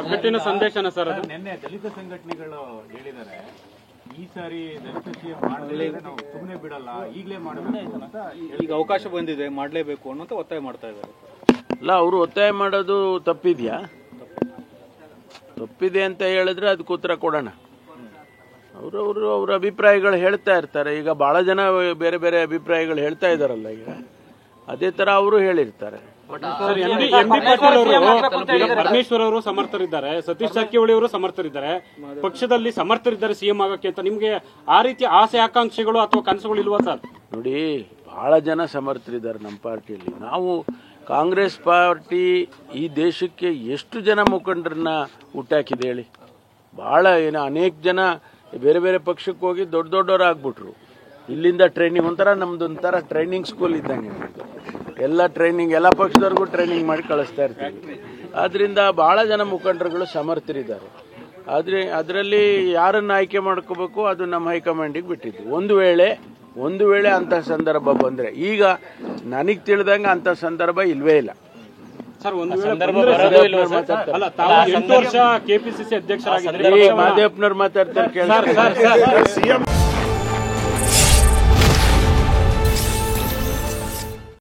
ಒಗ್ಗಟ್ಟಿನ ಸಂದೇಶನ ಸರ್ ಅದು. ನಿನ್ನೆ ದಲಿತ ಸಂಘಟನೆಗಳು ಹೇಳಿದ್ದಾರೆ, ಈ ಸಾರಿ ದಲಿತ ಸಿಎಂ ಮಾಡಲೇ ನಾವು ಸುಮ್ಮನೆ ಬಿಡಲ್ಲ, ಈಗಲೇ ಮಾಡಬೇಕು ಅಂತ. ಈಗ ಅವಕಾಶ ಬಂದಿದೆ, ಮಾಡಲೇಬೇಕು ಅನ್ನೋಂತ ಒತ್ತಾಯ ಮಾಡ್ತಾ ಇದ್ದಾರೆ. ಅಲ್ಲ, ಅವರು ಒತ್ತಾಯ ಮಾಡೋದು ತಪ್ಪಿದ್ಯಾ? ತಪ್ಪಿದೆ ಅಂತ ಹೇಳಿದ್ರೆ ಅದಕ್ಕೆ ಉತ್ತರ ಕೊಡೋಣ. ಅವ್ರ ಅಭಿಪ್ರಾಯಗಳು ಹೇಳ್ತಾ ಇರ್ತಾರೆ. ಈಗ ಬಹಳ ಜನ ಬೇರೆ ಬೇರೆ ಅಭಿಪ್ರಾಯಗಳು ಹೇಳ್ತಾ ಇದಾರಲ್ಲ, ಈಗ ಅದೇ ತರ ಅವರು ಹೇಳಿರ್ತಾರೆ. ಪರಮೇಶ್ವರ್ ಅವರು ಸಮರ್ಥರಿದ್ದಾರೆ, ಸತೀಶ್ ಜಾರಕಿಹೊಳಿ ಅವರು ಸಮರ್ಥರಿದ್ದಾರೆ, ಪಕ್ಷದಲ್ಲಿ ಸಮರ್ಥರಿದ್ದಾರೆ ಸಿಎಂ ಆಗಕ್ಕೆ ಅಂತ. ನಿಮ್ಗೆ ಆ ರೀತಿಯ ಆಸೆ ಆಕಾಂಕ್ಷೆಗಳು ಅಥವಾ ಕನಸುಗಳು ಇಲ್ವಾ ಸರ್? ನೋಡಿ, ಬಹಳ ಜನ ಸಮರ್ಥರಿದ್ದಾರೆ ನಮ್ಮ ಪಾರ್ಟಿಯಲ್ಲಿ. ನಾವು ಕಾಂಗ್ರೆಸ್ ಪಾರ್ಟಿ ಈ ದೇಶಕ್ಕೆ ಎಷ್ಟು ಜನ ಮುಖಂಡರನ್ನ ಹುಟ್ಟಾಕಿದೆ ಹೇಳಿ. ಬಹಳ ಅನೇಕ ಜನ ಬೇರೆ ಬೇರೆ ಪಕ್ಷಕ್ಕೆ ಹೋಗಿ ದೊಡ್ಡ ದೊಡ್ಡವರು ಆಗ್ಬಿಟ್ರು. ಇಲ್ಲಿಂದ ಟ್ರೈನಿಂಗ್ ನಮ್ದೊಂಥರ ಟ್ರೈನಿಂಗ್ ಸ್ಕೂಲ್ ಇದ್ದಂಗೆ. ಎಲ್ಲ ಟ್ರೈನಿಂಗ್, ಎಲ್ಲ ಪಕ್ಷದವ್ರಿಗೂ ಟ್ರೈನಿಂಗ್ ಮಾಡಿ ಕಳಿಸ್ತಾ ಇರ್ತೀವಿ. ಆದ್ರಿಂದ ಬಹಳ ಜನ ಮುಖಂಡರುಗಳು ಸಮರ್ಥರಿದ್ದಾರೆ. ಆದರೆ ಅದರಲ್ಲಿ ಯಾರನ್ನು ಆಯ್ಕೆ ಮಾಡ್ಕೋಬೇಕು ಅದು ನಮ್ಮ ಹೈಕಮಾಂಡಿಗೆ ಬಿಟ್ಟಿದ್ದು. ಒಂದು ವೇಳೆ ಅಂಥ ಸಂದರ್ಭ ಬಂದರೆ, ಈಗ ನನಗೆ ತಿಳಿದಂಗೆ ಅಂಥ ಸಂದರ್ಭ ಇಲ್ವೇ ಇಲ್ಲ ಸರ್. ಒಂದು ವರ್ಷ ಕೆಪಿಸಿಸಿ ಅಧ್ಯಕ್ಷರಾಗಿದ್ದಾರೆ, ಮಾದೇವಪ್ಪನವ್ರು ಮಾತಾಡ್ತಾರೆ ಕೇಳಿ.